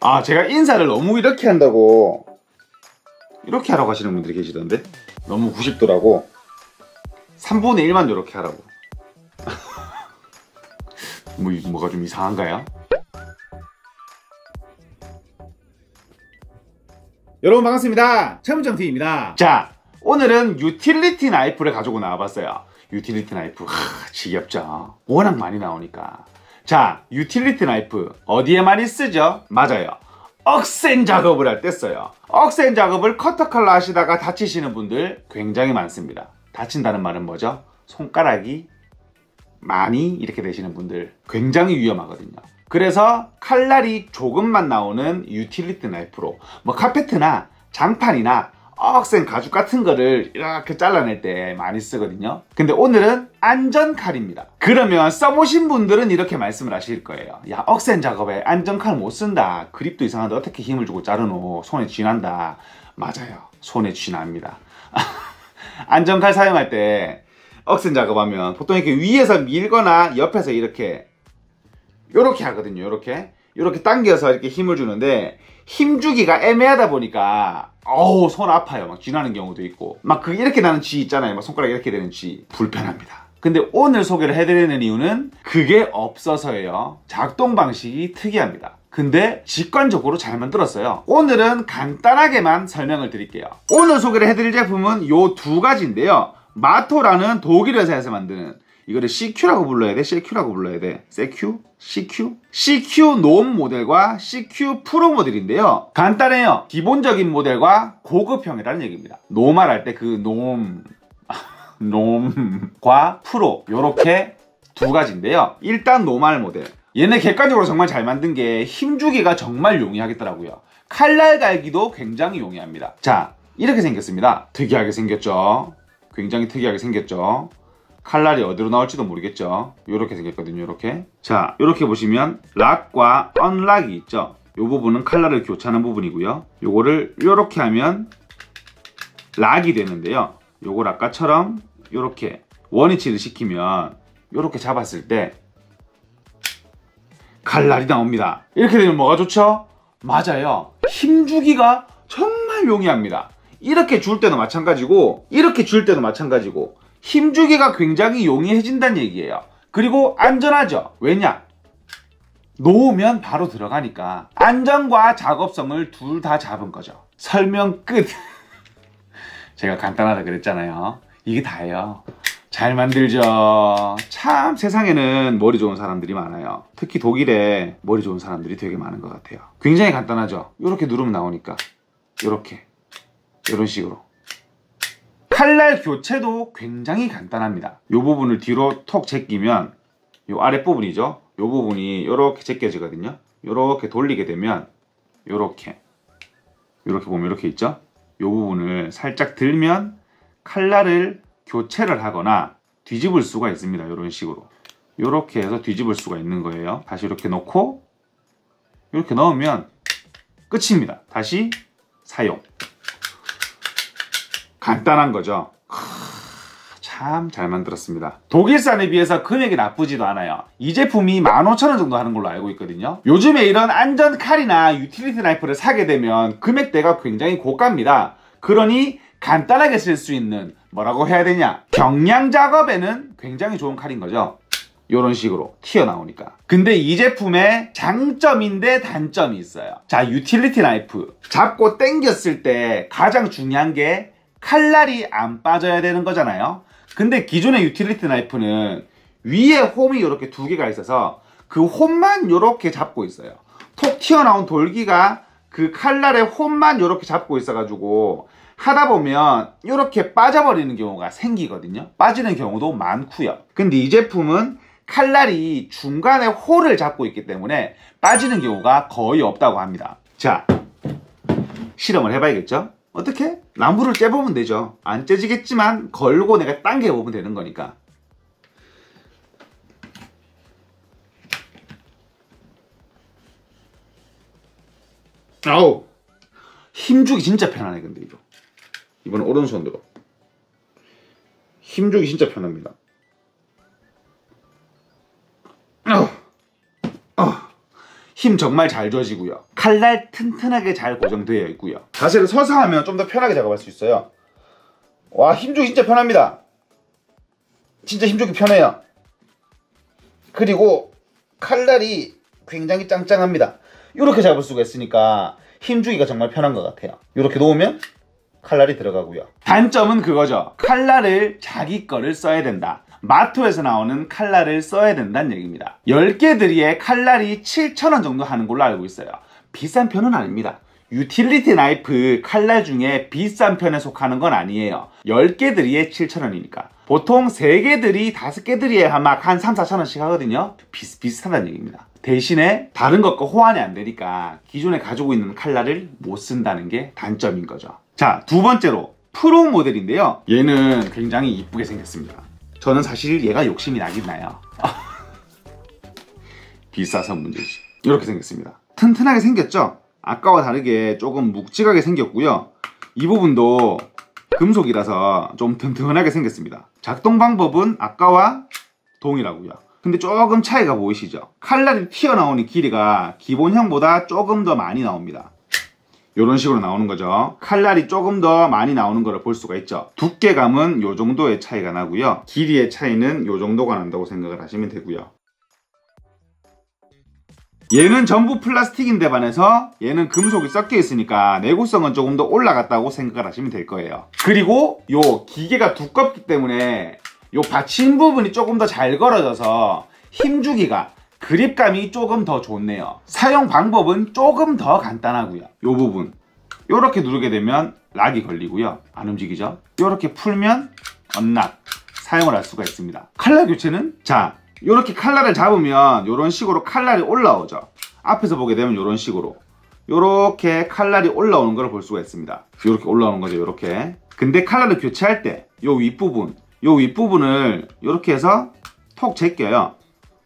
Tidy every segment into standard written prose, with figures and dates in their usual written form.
아, 제가 인사를 너무 이렇게 한다고 이렇게 하라고 하시는 분들이 계시던데, 너무 90도라고 3분의 1만 이렇게 하라고. 뭐가 좀 이상한가요? 여러분 반갑습니다. 최문정TV입니다. 자, 오늘은 유틸리티 나이프를 가지고 나와봤어요. 유틸리티 나이프, 지겹죠? 워낙 많이 나오니까. 자, 유틸리티 나이프 어디에 많이 쓰죠? 맞아요, 억센 작업을 할 때 써요. 억센 작업을 커터 칼로 하시다가 다치시는 분들 굉장히 많습니다. 다친다는 말은 뭐죠? 손가락이 많이 이렇게 되시는 분들 굉장히 위험하거든요. 그래서 칼날이 조금만 나오는 유틸리티 나이프로 뭐 카페트나 장판이나 억센 가죽 같은 거를 이렇게 잘라낼 때 많이 쓰거든요. 근데 오늘은 안전칼입니다. 그러면 써보신 분들은 이렇게 말씀을 하실 거예요. 야, 억센 작업에 안전칼 못 쓴다. 그립도 이상한데 어떻게 힘을 주고 자르노? 손에 쥐난다. 맞아요, 손에 쥐납니다. 안전칼 사용할 때 억센 작업하면 보통 이렇게 위에서 밀거나 옆에서 이렇게 하거든요. 이렇게 당겨서 이렇게 힘을 주는데, 힘주기가 애매하다 보니까 어우, 손 아파요. 막 쥐나는 경우도 있고, 막 이렇게 나는 쥐 있잖아요. 막 손가락 이렇게 되는 쥐, 불편합니다. 근데 오늘 소개를 해드리는 이유는 그게 없어서예요. 작동 방식이 특이합니다. 근데 직관적으로 잘 만들었어요. 오늘은 간단하게만 설명을 드릴게요. 오늘 소개를 해드릴 제품은 요 두 가지인데요. 마토라는 독일 회사에서 만드는, 이거를 CQ라고 불러야 돼? CQ라고 불러야 돼? CQ? CQ? CQ 놈 모델과 CQ 프로 모델인데요. 간단해요. 기본적인 모델과 고급형이라는 얘기입니다. 노말 할 때 그 놈과 프로, 요렇게 두 가지인데요. 일단 노말 모델, 얘네 객관적으로 정말 잘 만든 게 힘주기가 정말 용이하겠더라고요. 칼날 갈기도 굉장히 용이합니다. 자, 이렇게 생겼습니다. 특이하게 생겼죠? 굉장히 특이하게 생겼죠? 칼날이 어디로 나올지도 모르겠죠? 요렇게 생겼거든요. 요렇게. 자, 요렇게 보시면 락과 언락이 있죠? 요 부분은 칼날을 교차하는 부분이고요. 요거를 요렇게 하면 락이 되는데요. 요걸 아까처럼 요렇게 원위치를 시키면 요렇게 잡았을 때 칼날이 나옵니다. 이렇게 되면 뭐가 좋죠? 맞아요, 힘주기가 정말 용이합니다. 이렇게 줄 때도 마찬가지고, 이렇게 줄 때도 마찬가지고, 힘주기가 굉장히 용이해진다는 얘기예요. 그리고 안전하죠. 왜냐? 놓으면 바로 들어가니까 안전과 작업성을 둘 다 잡은 거죠. 설명 끝. 제가 간단하다 그랬잖아요. 이게 다예요. 잘 만들죠. 참 세상에는 머리 좋은 사람들이 많아요. 특히 독일에 머리 좋은 사람들이 되게 많은 것 같아요. 굉장히 간단하죠. 이렇게 누르면 나오니까 이런 식으로. 칼날 교체도 굉장히 간단합니다. 이 부분을 뒤로 톡 제끼면 이 아랫부분이죠. 이 부분이 이렇게 제껴지거든요. 이렇게 돌리게 되면 이렇게 보면 이렇게 있죠. 이 부분을 살짝 들면 칼날을 교체를 하거나 뒤집을 수가 있습니다. 이런 식으로 이렇게 해서 뒤집을 수가 있는 거예요. 다시 이렇게 놓고 이렇게 넣으면 끝입니다. 다시 사용. 간단한 거죠. 참 잘 만들었습니다. 독일산에 비해서 금액이 나쁘지도 않아요. 이 제품이 15,000원 정도 하는 걸로 알고 있거든요. 요즘에 이런 안전 칼이나 유틸리티 나이프를 사게 되면 금액대가 굉장히 고가입니다. 그러니 간단하게 쓸 수 있는, 뭐라고 해야 되냐, 경량 작업에는 굉장히 좋은 칼인 거죠. 요런 식으로 튀어나오니까. 근데 이 제품의 장점인데 단점이 있어요. 자, 유틸리티 나이프 잡고 당겼을 때 가장 중요한 게 칼날이 안 빠져야 되는 거잖아요. 근데 기존의 유틸리티 나이프는 위에 홈이 이렇게 두 개가 있어서 그 홈만 이렇게 잡고 있어요. 톡 튀어나온 돌기가 그 칼날의 홈만 이렇게 잡고 있어가지고 하다 보면 이렇게 빠져버리는 경우가 생기거든요. 빠지는 경우도 많고요. 근데 이 제품은 칼날이 중간에 홀을 잡고 있기 때문에 빠지는 경우가 거의 없다고 합니다. 자, 실험을 해봐야겠죠? 어떻게? 나무를 째보면 되죠. 안 째지겠지만 걸고 내가 당겨보면 되는 거니까. 아우, 힘주기 진짜 편하네. 근데 이번엔 오른손으로 힘주기 진짜 편합니다. 힘 정말 잘 줘지고요. 칼날 튼튼하게 잘 고정되어 있고요. 자세를 서서 하면 좀 더 편하게 작업할 수 있어요. 와, 힘주기 진짜 편합니다. 진짜 힘주기 편해요. 그리고 칼날이 굉장히 짱짱합니다. 이렇게 잡을 수가 있으니까 힘주기가 정말 편한 것 같아요. 이렇게 놓으면 칼날이 들어가고요. 단점은 그거죠. 칼날을 자기 거를 써야 된다. 마토에서 나오는 칼날을 써야 된다는 얘기입니다. 10개들이에 칼날이 7,000원 정도 하는 걸로 알고 있어요. 비싼 편은 아닙니다. 유틸리티 나이프 칼날 중에 비싼 편에 속하는 건 아니에요. 10개들이에 7,000원이니까. 보통 3개들이 5개들이에 막 한 3, 4,000원씩 하거든요. 비슷비슷하다는 얘기입니다. 대신에 다른 것과 호환이 안 되니까 기존에 가지고 있는 칼날을 못 쓴다는 게 단점인 거죠. 자, 두 번째로 프로 모델인데요. 얘는 굉장히 이쁘게 생겼습니다. 저는 사실 얘가 욕심이 나긴 나요. 비싸서 문제지. 이렇게 생겼습니다. 튼튼하게 생겼죠? 아까와 다르게 조금 묵직하게 생겼고요. 이 부분도 금속이라서 좀 튼튼하게 생겼습니다. 작동 방법은 아까와 동일하고요. 근데 조금 차이가 보이시죠? 칼날이 튀어나오는 길이가 기본형보다 조금 더 많이 나옵니다. 이런 식으로 나오는 거죠. 칼날이 조금 더 많이 나오는 걸 볼 수가 있죠. 두께감은 이 정도의 차이가 나고요. 길이의 차이는 이 정도가 난다고 생각을 하시면 되고요. 얘는 전부 플라스틱인데 반해서 얘는 금속이 섞여 있으니까 내구성은 조금 더 올라갔다고 생각을 하시면 될 거예요. 그리고 요 기계가 두껍기 때문에 요 받침 부분이 조금 더 잘 걸어져서 힘주기가, 그립감이 조금 더 좋네요. 사용 방법은 조금 더 간단하고요. 요 부분 요렇게 누르게 되면 락이 걸리고요. 안 움직이죠? 요렇게 풀면 언락 사용을 할 수가 있습니다. 칼날 교체는 자, 요렇게 칼날을 잡으면 요런 식으로 칼날이 올라오죠. 앞에서 보게 되면 요런 식으로 요렇게 칼날이 올라오는 걸 볼 수가 있습니다. 요렇게 올라오는 거죠. 요렇게. 근데 칼날을 교체할 때 요 윗부분을 요렇게 해서 톡 제껴요.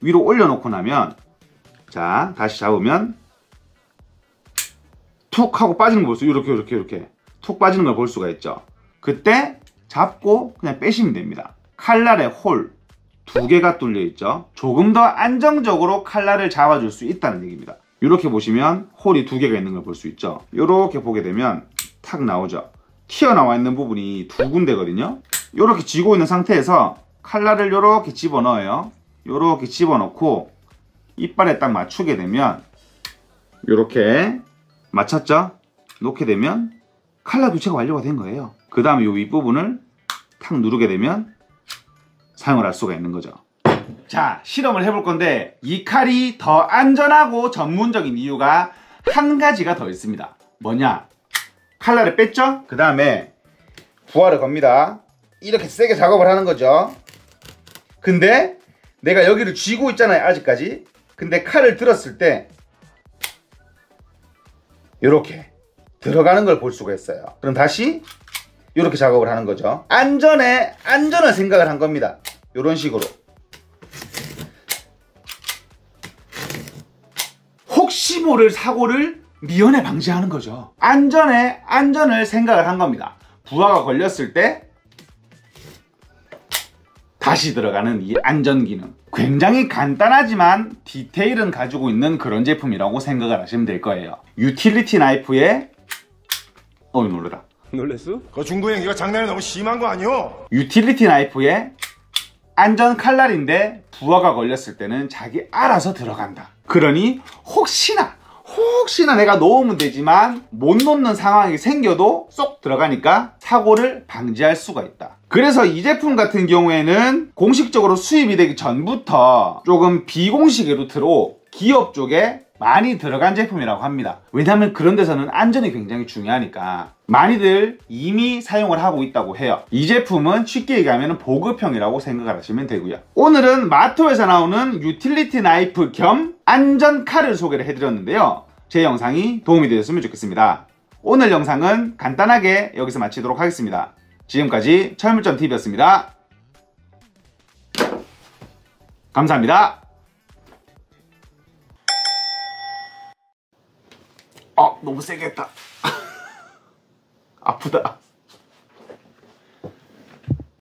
위로 올려놓고 나면 자, 다시 잡으면 툭 하고 빠지는 걸 볼 수 있어요. 이렇게 툭 빠지는 걸 볼 수가 있죠. 그때 잡고 그냥 빼시면 됩니다. 칼날에 홀 2개가 뚫려 있죠. 조금 더 안정적으로 칼날을 잡아줄 수 있다는 얘기입니다. 이렇게 보시면 홀이 2개가 있는 걸 볼 수 있죠. 이렇게 보게 되면 탁 나오죠. 튀어나와 있는 부분이 2군데거든요. 이렇게 쥐고 있는 상태에서 칼날을 이렇게 집어넣어요. 이렇게 집어넣고 이빨에 딱 맞추게 되면 이렇게 맞췄죠? 놓게 되면 칼날 교체가 완료가 된 거예요. 그 다음에 이 윗부분을 탁 누르게 되면 사용을 할 수가 있는 거죠. 자, 실험을 해볼 건데 이 칼이 더 안전하고 전문적인 이유가 한 가지가 더 있습니다. 뭐냐? 칼날을 뺐죠? 그 다음에 부하를 겁니다. 이렇게 세게 작업을 하는 거죠. 근데 내가 여기를 쥐고 있잖아요, 아직까지. 근데 칼을 들었을 때 이렇게 들어가는 걸 볼 수가 있어요. 그럼 다시 이렇게 작업을 하는 거죠. 안전을 생각을 한 겁니다. 이런 식으로. 혹시 모를 사고를 미연에 방지하는 거죠. 안전을 생각을 한 겁니다. 부하가 걸렸을 때 다시 들어가는 이 안전 기능. 굉장히 간단하지만 디테일은 가지고 있는 그런 제품이라고 생각을 하시면 될 거예요. 유틸리티 나이프의 놀래라. 놀랬어? 그 중도 연기가 장난이 너무 심한 거 아니오? 유틸리티 나이프의 안전 칼날인데 부하가 걸렸을 때는 자기 알아서 들어간다. 그러니 혹시나 내가 놓으면 되지만 못 놓는 상황이 생겨도 쏙 들어가니까 사고를 방지할 수가 있다. 그래서 이 제품 같은 경우에는 공식적으로 수입이 되기 전부터 조금 비공식 루트로 기업 쪽에 많이 들어간 제품이라고 합니다. 왜냐하면 그런 데서는 안전이 굉장히 중요하니까 많이들 이미 사용을 하고 있다고 해요. 이 제품은 쉽게 얘기하면 보급형이라고 생각을 하시면 되고요. 오늘은 마토에서 나오는 유틸리티 나이프 겸 안전 칼을 소개를 해드렸는데요. 제 영상이 도움이 되셨으면 좋겠습니다. 오늘 영상은 간단하게 여기서 마치도록 하겠습니다. 지금까지 철물점TV였습니다. 감사합니다. 너무 세게 했다. 아프다.